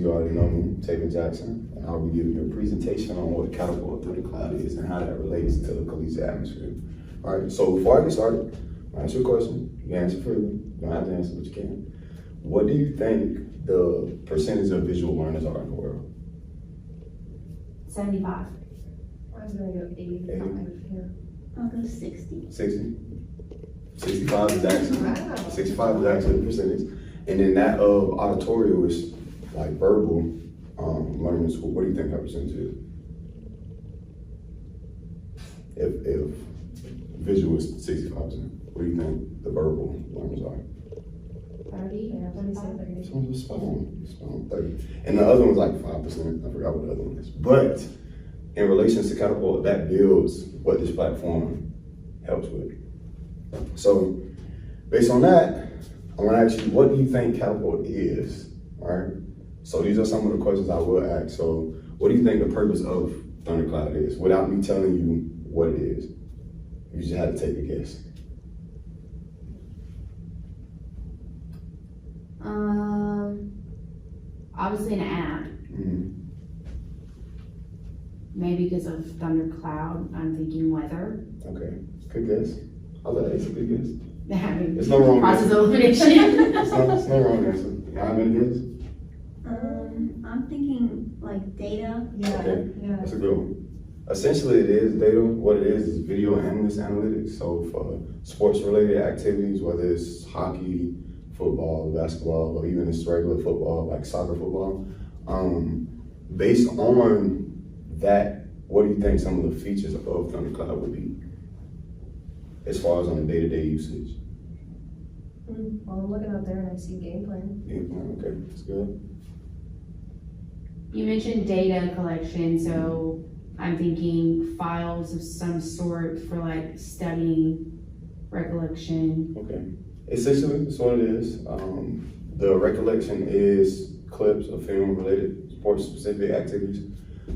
you already know me, Taylor Jackson, and I'll be giving you a presentation on what Catapult Thundercloud is and how that relates to the collegiate atmosphere. All right, so before I get started, I'll answer a question. You can answer freely. You don't have to answer, but you can. What do you think the percentage of visual learners are in the world? 75. I was gonna go 85 here. I'll go 60. 60? 65 is actually, Wow. 65 is actually the percentage. And then that of auditorial is like verbal learning in school. What do you think that percentage is? If visual is 65%, what do you think the verbal learners are? 30? Yeah, let me say 30. So it's spot on 30. And the other one's like 5%. I forgot what the other one is. But in relation to Catapult, that builds what this platform helps with. So based on that, I want to ask you, what do you think Catapult is? All right. So these are some of the questions I will ask. So what do you think the purpose of Thundercloud is, without me telling you what it is? You just had to take a guess. Obviously an app. Mm-hmm. Maybe because of Thundercloud, I'm thinking weather. Okay, good guess. I'll let Ace a good guess. Having There's no wrong process answer. of elimination. It's no wrong answer. You have any guess? I'm thinking like data. Yeah, Okay. yeah. That's a good one. Essentially, it is data. What it is video analyst analytics. So for sports-related activities, whether it's hockey, football, basketball, or even it's regular football, like soccer football, based on that, what do you think some of the features of Thundercloud would be, as far as on a day-to-day usage? Well, I'm looking out there and I see game plan. Game plan, okay, that's good. You mentioned data collection, so I'm thinking files of some sort for like studying, recollection. Okay. Essentially, that's what it is. The recollection is clips of film-related sports-specific activities.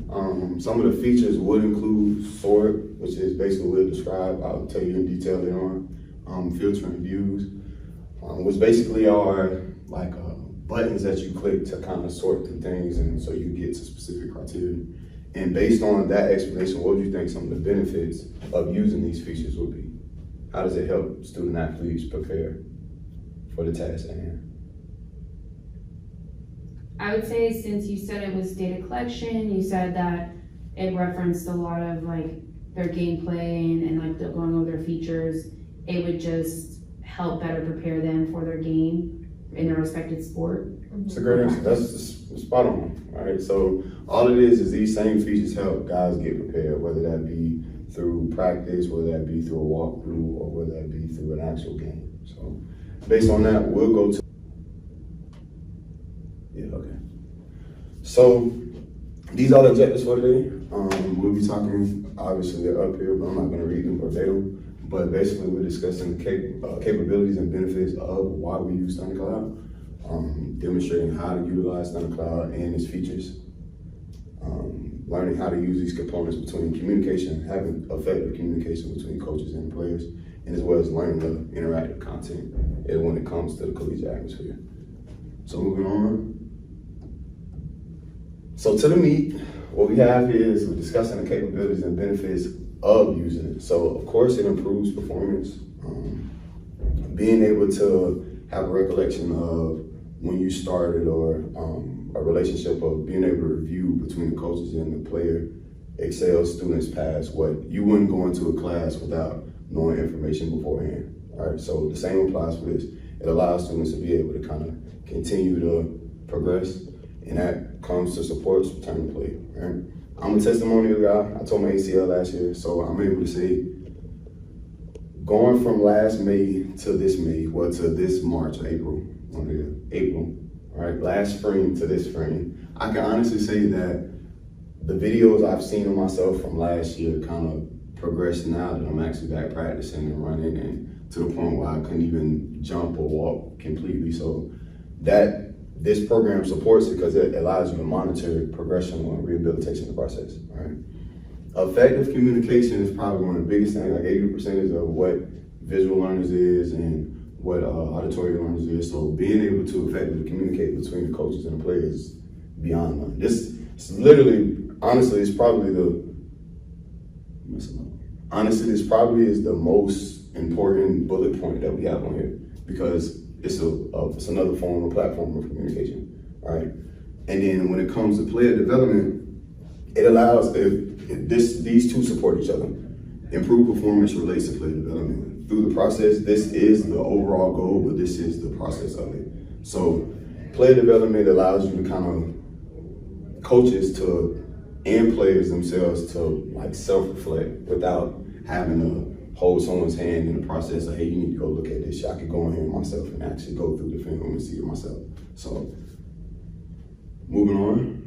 Some of the features would include sort, which is basically what it described. I'll tell you in detail later on. Filtering views, which basically are like buttons that you click to kind of sort through things, and so you get to specific criteria. And based on that explanation, what do you think some of the benefits of using these features would be? How does it help student athletes prepare for the task at hand? I would say, since you said it was data collection, you said that it referenced a lot of like their gameplay and like going over their features, it would just help better prepare them for their game in their respected sport. It's a great answer. That's spot on. All right. So all it is these same features help guys get prepared, whether that be through practice, whether that be through a walkthrough, or whether that be through an actual game. So based on that, we'll go to. Yeah. Okay. So these are the objectives for today. We'll be talking. Obviously, they're up here, but I'm not going to read them verbatim. But basically, we're discussing the capabilities and benefits of why we use Thundercloud. Demonstrating how to utilize Thundercloud and its features, learning how to use these components between communication, having effective communication between coaches and players, and as well as learning the interactive content when it comes to the collegiate atmosphere. So moving on. So to the meat, what we have here is we're discussing the capabilities and benefits of using it. So of course it improves performance. Being able to have a recollection of when you started, or a relationship of being able to review between the coaches and the player excels students past what you wouldn't go into a class without knowing information beforehand. All right, so the same applies for this. It allows students to be able to kind of continue to progress, and that comes to support return to play. Right? I'm a testimonial guy. I tore my ACL last year, so I'm able to say, going from last May to this May, well, to this March, April, all right, last spring to this spring, I can honestly say that the videos I've seen of myself from last year kind of progressed now that I'm actually back practicing and running, and to the point where I couldn't even jump or walk completely. So that this program supports it because it allows you to monitor progression and rehabilitation process, all right? Effective communication is probably one of the biggest things, like 80% of what visual learners is and what auditory learners is. So being able to effectively communicate between the coaches and the players is beyond none. This is literally, honestly, it's probably honestly, this probably is the most important bullet point that we have on here, because it's another form of platform of communication, all right? And then when it comes to player development, it allows, these two support each other. Improved performance relates to player development. Through the process, this is the overall goal, but this is the process of it. So player development allows you to kind of, coaches to, and players themselves to like self-reflect without having to hold someone's hand in the process of, hey, you need to go look at this shit. I could go in here myself and actually go through the film and see it myself. So moving on.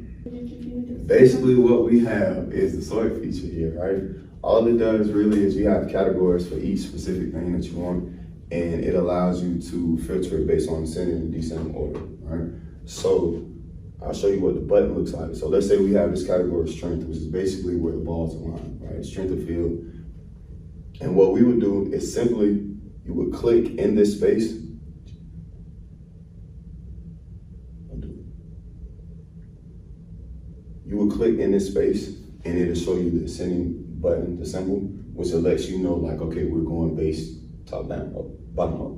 Basically what we have is the sort feature here, right? All it does really is you have categories for each specific thing that you want, and it allows you to filter it based on ascending and descending order, right? So I'll show you what the button looks like. So let's say we have this category of strength, which is basically where the balls align, right? Strength of field. And what we would do is simply, you would click in this space. You would click in this space and it'll show you the ascending button, the symbol, which lets you know like, okay, we're going base, top down, up, bottom up.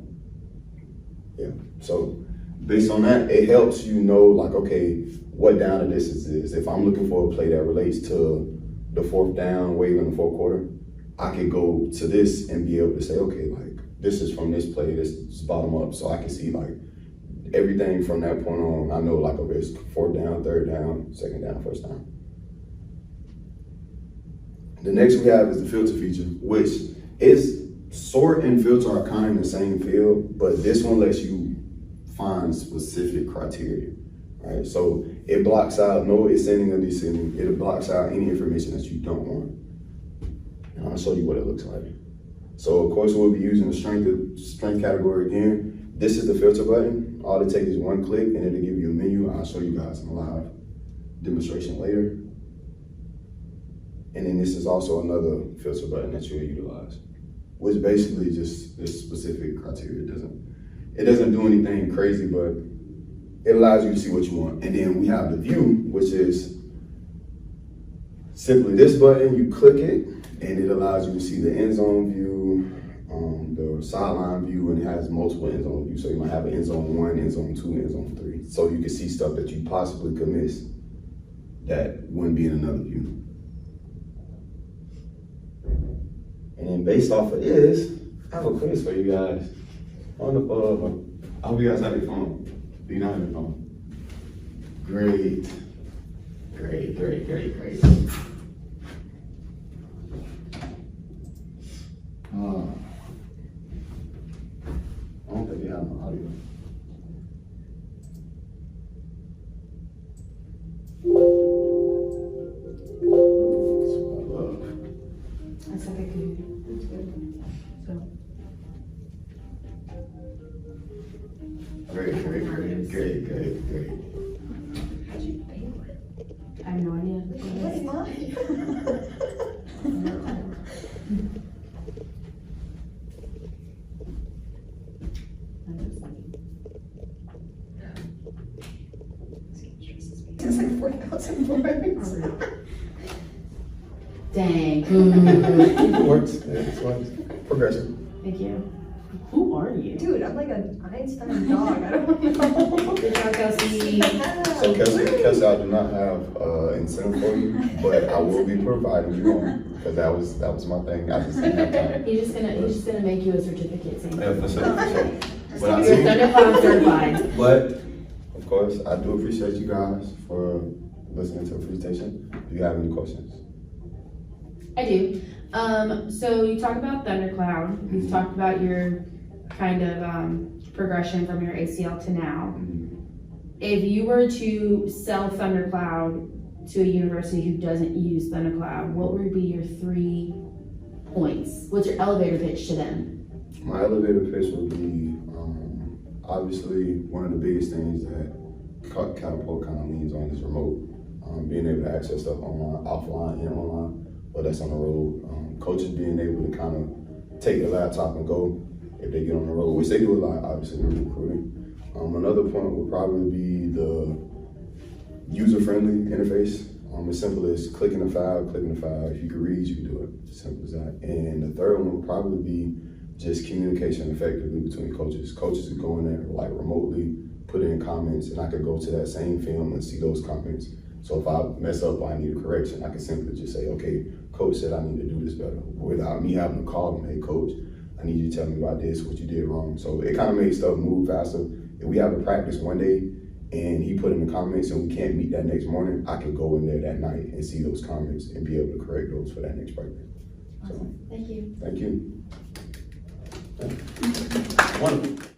Yeah, so based on that, it helps you know like, okay, what down and distance is. If I'm looking for a play that relates to the fourth down, wave in the fourth quarter, I could go to this and be able to say, okay, like this is from this play, this is bottom up. So I can see like everything from that point on. I know like, okay, it's fourth down, third down, second down, first down. The next we have is the filter feature, which is sort and filter are kind of the same field, but this one lets you find specific criteria, right? So it blocks out no ascending or descending. It blocks out any information that you don't want. And I'll show you what it looks like. So of course we'll be using the strength category again. This is the filter button. All it takes is one click and it'll give you a menu. I'll show you guys in a live demonstration later. And then this is also another filter button that you'll utilize, which basically just this specific criteria. It doesn't do anything crazy, but it allows you to see what you want. And then we have the view, which is simply this button. You click it, and it allows you to see the end zone view, the sideline view, and it has multiple end zone views. So you might have an end zone 1, end zone 2, end zone 3. So you can see stuff that you possibly could miss that wouldn't be in another view. And then based off of this, I have a quiz for you guys. On the I hope you guys have your phone. Do you not have your phone? Great. Great, great, great, great. I don't think you have no audio. That's like a computer. That's good. So. Great. How'd you fail it? I have no idea. What's mine? It's like 4,000 words. Dang. It works. It works. Progression. Thank you. Who are you? Dude, I'm like an Einstein dog. I don't know. Good job, Kelsey. So Kelsey, I do not have incentive for you, but I will be providing you one because that was my thing. I just didn't have time. He's just gonna make you a certificate saying Yeah, for sure. But I you're see. Thundercloud certified. But of course, I do appreciate you guys for listening to the presentation. Do you have any questions? I do. So you talk about Thundercloud. You've talked about your kind of progression from your ACL to now. If you were to sell Thundercloud to a university who doesn't use Thundercloud, what would be your 3 points? What's your elevator pitch to them? My elevator pitch would be obviously one of the biggest things that Catapult kind of leans on is remote. Being able to access stuff online, offline and online, but that's on the road. Coaches being able to kind of take the laptop and go if they get on the road, which they do a lot, obviously, in recruiting. Another point would probably be user-friendly interface. As simple as clicking a file. If you can read, you can do it. Simple as that. And the third one would probably be just communication effectively between coaches. Coaches could go in there like remotely, put in comments, and I could go to that same film and see those comments. So if I mess up or I need a correction, I can simply just say, okay, coach said I need to do this better, without me having to call him, hey coach, I need you to tell me about this, what you did wrong. So it kind of made stuff move faster. If we have a practice one day and he put in the comments and we can't meet that next morning, I could go in there that night and see those comments and be able to correct those for that next practice. So, Awesome. Thank you. thank you. Wonderful.